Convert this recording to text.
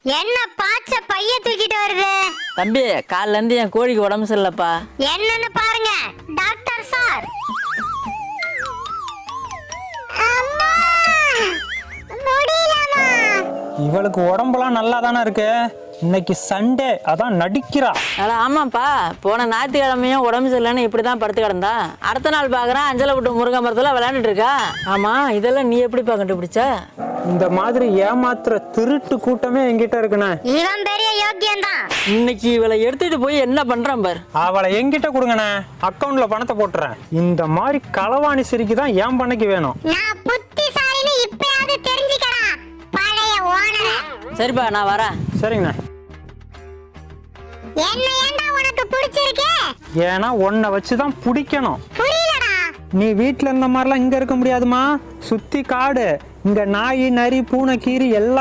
என்ன பாச்ச பைய தூக்கிட்டு வருது? தம்பி, காலைல இருந்து என் கோழிக்கு உடம்பு சரியில்லப்பா. என்னன்னு பாருங்க டாக்டர் சார். அம்மா, முடியலமா. இவளுக்கு உடம்பெல்லாம் நல்லா தானே இருக்கு. இன்னைக்கு சண்டே, அதான் நடிக்கிறா. அட ஆமாப்பா, போன ஞாயிற்றுக்கிழமையும் உடம்பு சரியில்லைன்னு இப்படிதான் படுத்து கிடந்தா. அடுத்த நாள் பாக்குறேன் அஞ்சலை விட்டு முருங்கை மரத்துல விளையாண்டுட்டு இருக்கா. ஆமா, இதெல்லாம் நீ எப்படிப்பா கண்டுபிடிச்ச? இந்த மாதிரி ஏமாத்துற திருட்டு கூட்டமே என்கிட்ட இருக்குண்ணே. இவன் பெரிய யோக்கியம்தான். இன்னைக்கு இவளை எடுத்துட்டு போய் என்ன பண்றான் பாரு. அவளை என்கிட்ட கொடுங்கண்ணே, அக்கௌண்ட்ல பணத்தை போட்டுறேன். இந்த மாதிரி களவாணி சிரிக்கு தான் ஏன் பண்ணைக்கு வேணும். நான் புத்திசாலின்னு இப்பயாவது தெரிஞ்சுக்கடா பழைய ஓனரே. சரிப்பா, நான் வரேன். சரிங்கண்ணே. என்ன ஏண்டா உனக்கு பிடிச்சிருக்கு? ஏன்னா உன்னை வச்சுதான் பிடிக்கணும். புரியலடா. நீ வீட்டுல இருந்த மாதிரிலாம் இங்க இருக்க முடியாதுமா. சுத்தி காடு, இங்க நாய் நரி பூனை கீரி எல்லாம்